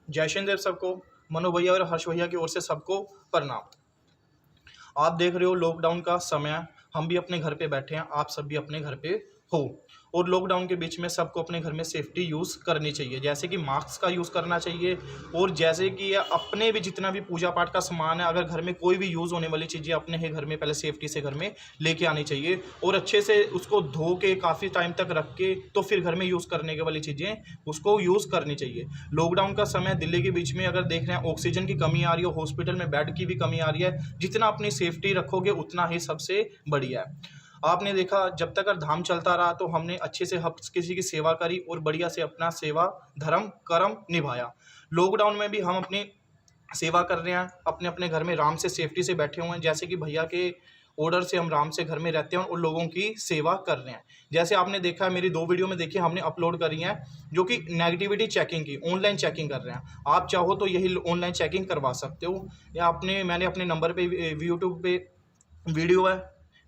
जय श्री देव सबको। मनु भैया और हर्ष भैया की ओर से सबको प्रणाम। आप देख रहे हो लॉकडाउन का समय, हम भी अपने घर पे बैठे हैं, आप सब भी अपने घर पे हो। और लॉकडाउन के बीच में सबको अपने घर में सेफ्टी यूज़ करनी चाहिए, जैसे कि मास्क का यूज़ करना चाहिए। और जैसे कि अपने भी जितना भी पूजा पाठ का सामान है, अगर घर में कोई भी यूज़ होने वाली चीज़ें अपने ही घर में पहले सेफ्टी से घर में लेके आनी चाहिए और अच्छे से उसको धो के काफ़ी टाइम तक रख के तो फिर घर में यूज़ करने के वाली चीज़ें उसको यूज़ करनी चाहिए। लॉकडाउन का समय दिल्ली के बीच में अगर देख रहे हैं ऑक्सीजन की कमी आ रही है, हॉस्पिटल में बेड की भी कमी आ रही है। जितना अपनी सेफ्टी रखोगे उतना ही सबसे बढ़िया है। आपने देखा जब तक अगर धाम चलता रहा तो हमने अच्छे से किसी की सेवा करी और बढ़िया से अपना सेवा धर्म कर्म निभाया। लॉकडाउन में भी हम अपनी सेवा कर रहे हैं, अपने अपने घर में आराम से सेफ्टी से बैठे हुए हैं। जैसे कि भैया के ऑर्डर से हम आराम से घर में रहते हैं और लोगों की सेवा कर रहे हैं। जैसे आपने देखा है मेरी 2 वीडियो में देखिए हमने अपलोड करी हैं, जो कि नेगेटिविटी चेकिंग की ऑनलाइन चेकिंग कर रहे हैं। आप चाहो तो यही ऑनलाइन चेकिंग करवा सकते हो, या मैंने अपने नंबर पे यूट्यूब पे वीडियो है,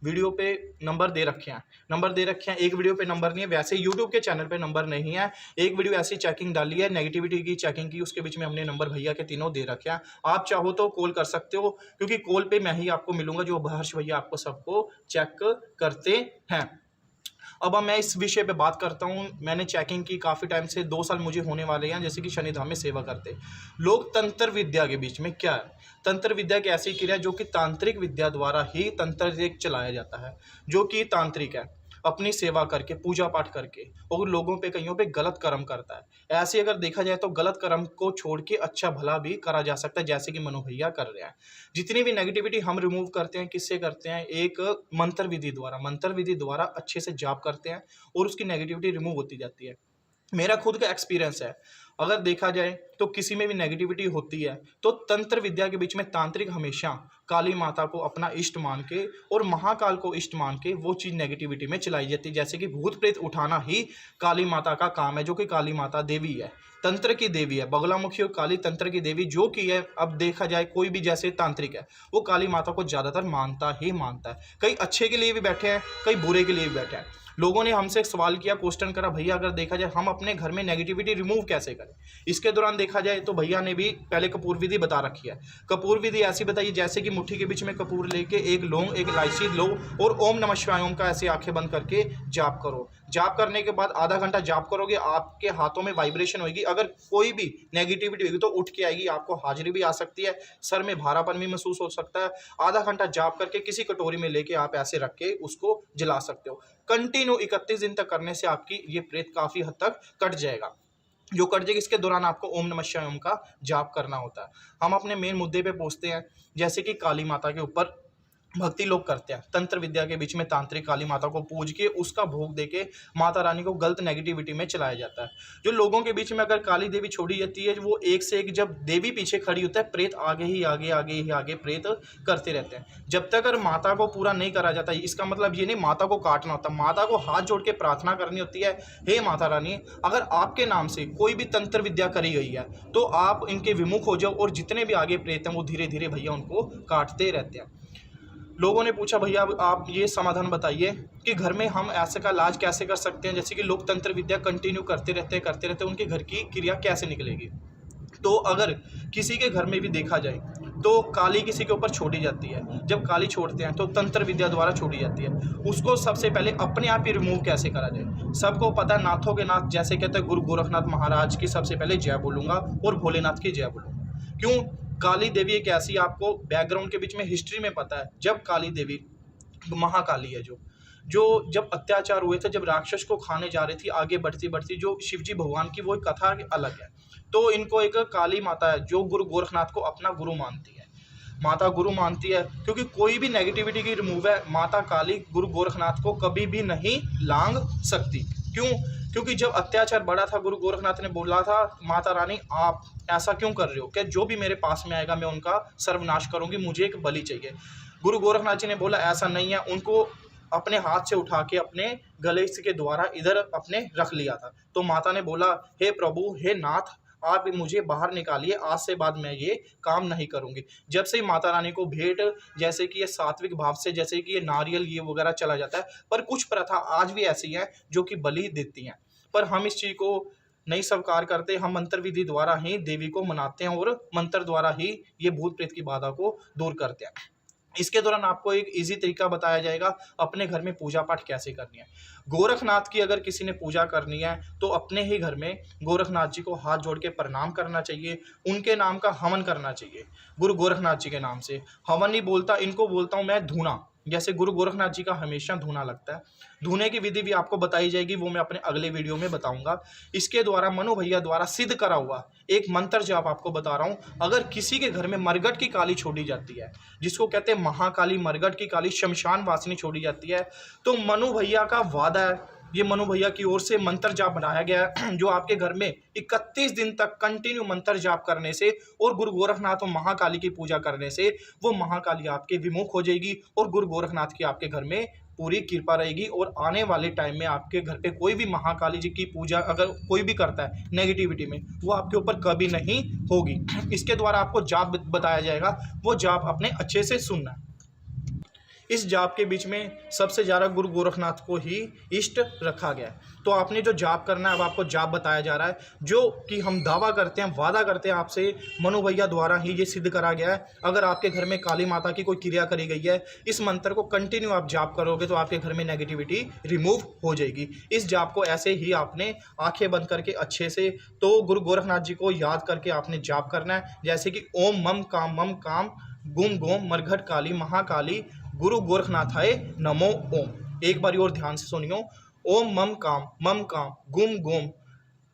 वीडियो पे नंबर दे रखे हैं, एक वीडियो पे नंबर नहीं है, वैसे यूट्यूब के चैनल पे नंबर नहीं है। एक वीडियो ऐसी चेकिंग डाली है, नेगेटिविटी की चेकिंग की, उसके बीच में हमने नंबर भैया के तीनों दे रखे हैं। आप चाहो तो कॉल कर सकते हो, क्योंकि कॉल पे मैं ही आपको मिलूंगा, जो हर्ष भैया आपको सबको चेक करते हैं। अब मैं इस विषय पे बात करता हूँ। मैंने चेकिंग की काफ़ी टाइम से, 2 साल मुझे होने वाले हैं, जैसे कि शनिधाम में सेवा करते। लोग तंत्र विद्या के बीच में क्या है, तंत्र विद्या एक ऐसी क्रिया जो कि तांत्रिक विद्या द्वारा ही तंत्र एक चलाया जाता है, जो कि तांत्रिक है, अपनी सेवा करके पूजा पाठ करके और लोगों पे कईयों पे गलत कर्म करता है। ऐसे अगर देखा जाए तो गलत कर्म को छोड़ के अच्छा भला भी करा जा सकता है, जैसे कि मनु भैया कर रहे हैं। जितनी भी नेगेटिविटी हम रिमूव करते हैं, किससे करते हैं, एक मंत्र विधि द्वारा अच्छे से जाप करते हैं और उसकी नेगेटिविटी रिमूव होती जाती है। मेरा खुद का एक्सपीरियंस है, अगर देखा जाए तो किसी में भी नेगेटिविटी होती है तो तंत्र विद्या के बीच में तांत्रिक हमेशा काली माता को अपना इष्ट मान के और महाकाल को इष्ट मान के वो चीज़ नेगेटिविटी में चलाई जाती है। जैसे कि भूत प्रेत उठाना ही काली माता का काम है, जो कि काली माता देवी है, तंत्र की देवी है, बगलामुखी और काली तंत्र की देवी जो कि है। अब देखा जाए कोई भी जैसे तांत्रिक है वो काली माता को ज़्यादातर मानता ही मानता है। कई अच्छे के लिए भी बैठे हैं, कई बुरे के लिए भी बैठे हैं। लोगों ने हमसे एक सवाल किया, क्वेश्चन करा, भैया अगर देखा जाए हम अपने घर में नेगेटिविटी रिमूव कैसे करें। इसके दौरान देखा जाए तो भैया ने भी पहले कपूर विधि बता रखी है। कपूर विधि ऐसी बताइए जैसे कि मुट्ठी के बीच में कपूर लेके एक लौंग एक इलायची लो और ओम नमः शिवाय ओम का ऐसे आंखें बंद करके जाप करो। जाप करने के बाद आधा घंटा जाप करोगे, आपके हाथों में वाइब्रेशन होगी। अगर कोई भी नेगेटिविटी होगी तो उठ के आएगी, आपको हाजिरी भी आ सकती है, सर में भारापन भी महसूस हो सकता है। आधा घंटा जाप करके किसी कटोरी में लेके आप ऐसे रख के उसको जला सकते हो। कंटिन्यू 31 दिन तक करने से आपकी ये प्रेत काफ़ी हद तक कट जाएगा। जो कट जाएगी, इसके दौरान आपको ओम नमः शिवाय ओम का जाप करना होता है। हम अपने मेन मुद्दे पे पहुंचते हैं, जैसे कि काली माता के ऊपर भक्ति लोग करते हैं। तंत्र विद्या के बीच में तांत्रिक काली माता को पूज के उसका भोग देके माता रानी को गलत नेगेटिविटी में चलाया जाता है। जो लोगों के बीच में अगर काली देवी छोड़ी जाती है, वो एक से एक जब देवी पीछे खड़ी होता है, प्रेत आगे ही आगे आगे ही आगे प्रेत करते रहते हैं। जब तक अगर माता को पूरा नहीं करा जाता, इसका मतलब ये नहीं माता को काटना होता, माता को हाथ जोड़ के प्रार्थना करनी होती है, हे माता रानी अगर आपके नाम से कोई भी तंत्र विद्या करी गई है तो आप इनके विमुख हो जाओ। और जितने भी आगे प्रेत हैं वो धीरे धीरे भैया उनको काटते रहते हैं। लोगों ने पूछा भैया आप ये समाधान बताइए कि घर में हम ऐसे का इलाज कैसे कर सकते हैं, जैसे कि लोग तंत्र विद्या कंटिन्यू करते रहते उनके घर की क्रिया कैसे निकलेगी। तो अगर किसी के घर में भी देखा जाए तो काली किसी के ऊपर छोड़ी जाती है, जब काली छोड़ते हैं तो तंत्र विद्या द्वारा छोड़ी जाती है। उसको सबसे पहले अपने आप ही रिमूव कैसे करा जाए, सबको पता है नाथों के नाथ जैसे कहते हैं गुरु गोरखनाथ महाराज की सबसे पहले जय बोलूँगा और भोलेनाथ की जय बोलूँगा। क्यों, काली देवी एक ऐसी, आपको बैकग्राउंड के बीच में हिस्ट्री में पता है, जब काली देवी महाकाली है जो जो जब अत्याचार हुए थे, जब राक्षस को खाने जा रही थी आगे बढ़ती बढ़ती, जो शिवजी भगवान की वो एक कथा अलग है। तो इनको एक काली माता है जो गुरु गोरखनाथ को अपना गुरु मानती है, माता गुरु मानती है, क्योंकि कोई भी नेगेटिविटी की रिमूव है माता काली गुरु गोरखनाथ को कभी भी नहीं लांग सकती। क्यों, क्योंकि जब अत्याचार बढ़ा था गुरु गोरखनाथ ने बोला था माता रानी आप ऐसा क्यों कर रहे हो, क्या जो भी मेरे पास में आएगा मैं उनका सर्वनाश करूंगी, मुझे एक बलि चाहिए। गुरु गोरखनाथ जी ने बोला ऐसा नहीं है, उनको अपने हाथ से उठा के अपने गले के द्वारा इधर अपने रख लिया था। तो माता ने बोला हे प्रभु हे नाथ आप मुझे बाहर निकालिए, आज से बाद मैं ये काम नहीं करूंगी। जब से माता रानी को भेंट जैसे कि ये सात्विक भाव से, जैसे कि ये नारियल ये वगैरह चला जाता है, पर कुछ प्रथा आज भी ऐसी है जो कि बलि देती हैं, पर हम इस चीज़ को नहीं स्वीकार करते, हम मंत्र विधि द्वारा ही देवी को मनाते हैं और मंत्र द्वारा ही ये भूत प्रेत की बाधा को दूर करते हैं। इसके दौरान आपको एक इजी तरीका बताया जाएगा अपने घर में पूजा पाठ कैसे करनी है। गोरखनाथ की अगर किसी ने पूजा करनी है तो अपने ही घर में गोरखनाथ जी को हाथ जोड़ के प्रणाम करना चाहिए, उनके नाम का हवन करना चाहिए। गुरु गोरखनाथ जी के नाम से हवन नहीं बोलता, इनको बोलता हूँ मैं धूना। जैसे गुरु गोरखनाथ जी का हमेशा धूना लगता है। धूने की विधि भी आपको बताई जाएगी, वो मैं अपने अगले वीडियो में बताऊंगा। इसके द्वारा मनु भैया द्वारा सिद्ध करा हुआ एक मंत्र जो आपको बता रहा हूँ, अगर किसी के घर में मरगट की काली छोड़ी जाती है, जिसको कहते हैं महाकाली, मरगट की काली, शमशान वासिनी छोड़ी जाती है, तो मनु भैया का वादा है, ये मनु भैया की ओर से मंत्र जाप बनाया गया है, जो आपके घर में 31 दिन तक कंटिन्यू मंत्र जाप करने से और गुरु गोरखनाथ और महाकाली की पूजा करने से वो महाकाली आपके विमुख हो जाएगी और गुरु गोरखनाथ की आपके घर में पूरी कृपा रहेगी। और आने वाले टाइम में आपके घर पे कोई भी महाकाली जी की पूजा अगर कोई भी करता है नेगेटिविटी में, वो आपके ऊपर कभी नहीं होगी। इसके द्वारा आपको जाप बताया जाएगा, वो जाप अपने अच्छे से सुनना है। इस जाप के बीच में सबसे ज़्यादा गुरु गोरखनाथ को ही इष्ट रखा गया है। तो आपने जो जाप करना है, अब आपको जाप बताया जा रहा है, जो कि हम दावा करते हैं, वादा करते हैं आपसे, मनु भैया द्वारा ही ये सिद्ध करा गया है। अगर आपके घर में काली माता की कोई क्रिया करी गई है, इस मंत्र को कंटिन्यू आप जाप करोगे तो आपके घर में नेगेटिविटी रिमूव हो जाएगी। इस जाप को ऐसे ही आपने आंखें बंद करके अच्छे से तो गुरु गोरखनाथ जी को याद करके आपने जाप करना है। जैसे कि ओम मम काम गुम गोम मरघट काली महाकाली गुरु गोरखनाथाय नमो ओम। एक बार और ध्यान से सुनियो, ओम मम काम गुम गोम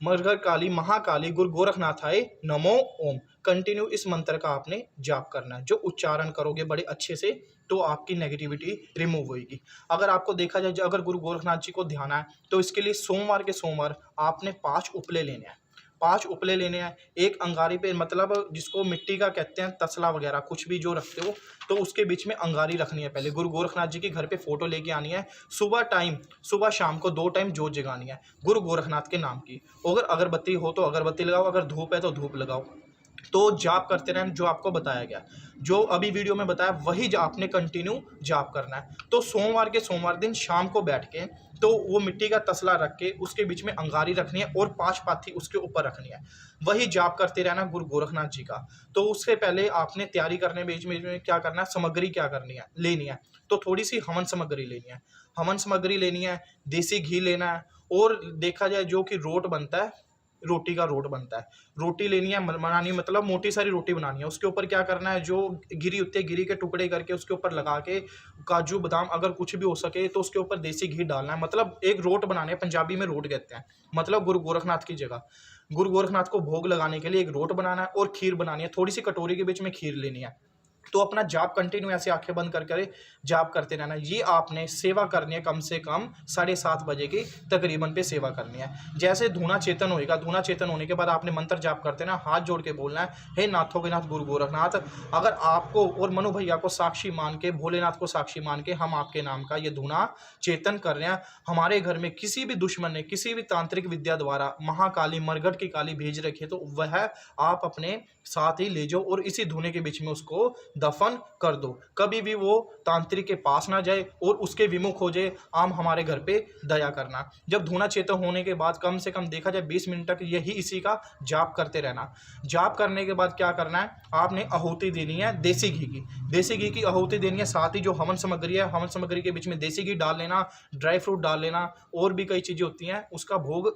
मरघट काली महाकाली गुरु गोरखनाथाय नमो ओम। कंटिन्यू इस मंत्र का आपने जाप करना है। जो उच्चारण करोगे बड़े अच्छे से तो आपकी नेगेटिविटी रिमूव होगी। अगर आपको देखा जाए, अगर गुरु गोरखनाथ जी को ध्यान है तो इसके लिए सोमवार के सोमवार आपने 5 उपले लेने हैं। 5 उपले लेने हैं। एक अंगारी पे, मतलब जिसको मिट्टी का कहते हैं, तसला वगैरह कुछ भी जो रखते हो, तो उसके बीच में अंगारी रखनी है। पहले गुरु गोरखनाथ जी के घर पे फोटो लेके आनी है। सुबह शाम को 2 टाइम जोत जगानी है गुरु गोरखनाथ के नाम की। अगर अगरबत्ती हो तो अगरबत्ती लगाओ, अगर धूप है तो धूप लगाओ। तो जाप करते रहना जो आपको बताया गया, जो अभी वीडियो में बताया वही आपने कंटिन्यू जाप करना है। तो सोमवार के सोमवार दिन शाम को बैठ के तो वो मिट्टी का तसला रख के उसके बीच में अंगारी रखनी है और 5 पाथी उसके ऊपर रखनी है। वही जाप करते रहना गुरु गोरखनाथ जी का। तो उससे पहले आपने तैयारी करने बीच में क्या करना है, सामग्री क्या करनी है, लेनी है। तो थोड़ी सी हवन सामग्री लेनी है, हवन सामग्री लेनी है, देसी घी लेना है, और देखा जाए जो कि रोट बनता है, रोटी का रोट बनता है, रोटी लेनी है, बनानी, मतलब मोटी सारी रोटी बनानी है। उसके ऊपर क्या करना है, जो गिरी होती है गिरी के टुकड़े करके उसके ऊपर लगा के काजू बादाम अगर कुछ भी हो सके तो उसके ऊपर देसी घी डालना है। मतलब एक रोट बनाने हैं, पंजाबी में रोट कहते हैं, मतलब गुरु गोरखनाथ की जगह गुरु गोरखनाथ को भोग लगाने के लिए एक रोट बनाना है और खीर बनानी है। थोड़ी सी कटोरी के बीच में खीर लेनी है। तो अपना जाप कंटिन्यू ऐसे आंखें बंद कर जाप करते रहना। ये आपने सेवा करनी है कम से कम 7:30 बजे की तकरीबन पे सेवा करनी है। जैसे धूना चेतन होएगा, धूना चेतन होने के बाद आपने मंत्र जाप करते ना, हाथ जोड़ के बोलना है, हे नाथों के नाथ गुरु गोरखनाथ, अगर आपको और मनु भैया को साक्षी मान के, भोलेनाथ को साक्षी मान के हम आपके नाम का ये धूना चेतन कर रहे हैं। हमारे घर में किसी भी दुश्मन ने किसी भी तांत्रिक विद्या द्वारा महाकाली मरघट की काली भेज रखी है तो वह आप अपने साथ ही ले जाओ और इसी धूने के बीच में उसको दफन कर दो। कभी भी वो तांत्रिक के पास ना जाए और उसके विमुख हो जाए। आम हमारे घर पे दया करना। जब धूना चेतन होने के बाद कम से कम देखा जाए 20 मिनट तक यही इसी का जाप करते रहना। जाप करने के बाद क्या करना है, आपने आहुति देनी है देसी घी की। देसी घी की आहुति देनी है। साथ ही जो हवन सामग्री है, हवन सामग्री के बीच में देसी घी डाल लेना, ड्राई फ्रूट डाल लेना, और भी कई चीज़ें होती हैं, उसका भोग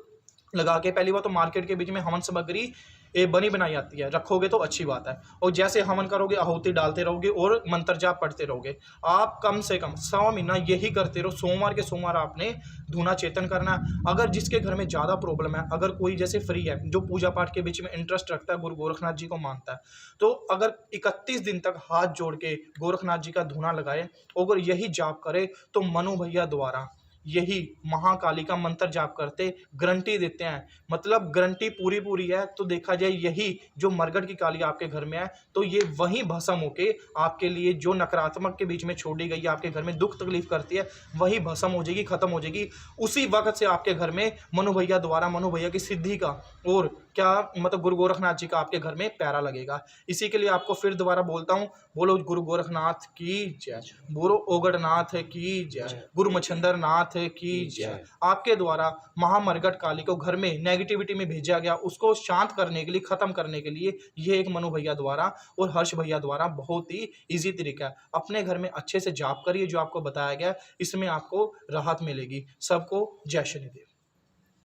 लगा के। पहली बात तो मार्केट के बीच में हवन सामग्री बनी बनाई आती है, रखोगे तो अच्छी बात है। और जैसे हवन करोगे आहुति डालते रहोगे और मंत्र जाप पढ़ते रहोगे। आप कम से कम 100 महीना यही करते रहो। सोमवार के सोमवार आपने धूना चेतन करना है। अगर जिसके घर में ज़्यादा प्रॉब्लम है, अगर कोई जैसे फ्री है, जो पूजा पाठ के बीच में इंटरेस्ट रखता है, गुरु गोरखनाथ जी को मानता है, तो अगर 31 दिन तक हाथ जोड़ के गोरखनाथ जी का धूना लगाए और यही जाप करे तो मनु भैया द्वारा यही महाकाली का मंत्र जाप करते गारंटी देते हैं। मतलब गारंटी पूरी है। तो देखा जाए यही जो मरघट की काली आपके घर में है तो ये वही भस्म होके आपके लिए जो नकारात्मक के बीच में छोड़ी गई, आपके घर में दुख तकलीफ करती है, वही भस्म हो जाएगी, खत्म हो जाएगी। उसी वक्त से आपके घर में मनु भैया द्वारा, मनु भैया की सिद्धि का और क्या मतलब गुरु गोरखनाथ जी का आपके घर में प्यारा लगेगा। इसी के लिए आपको फिर दोबारा बोलता हूँ, बोलो गुरु गोरखनाथ की जय, बोलो ओगड़नाथ की जय, गुरु मच्छिंद्र नाथ की जय। आपके द्वारा महामरगट काली को घर में नेगेटिविटी में भेजा गया, उसको शांत करने के लिए, खत्म करने के लिए ये एक मनु भैया द्वारा और हर्ष भैया द्वारा बहुत ही ईजी तरीका है। अपने घर में अच्छे से जाप करिए, जो आपको बताया गया, इसमें आपको राहत मिलेगी। सबको जय शनिदेव।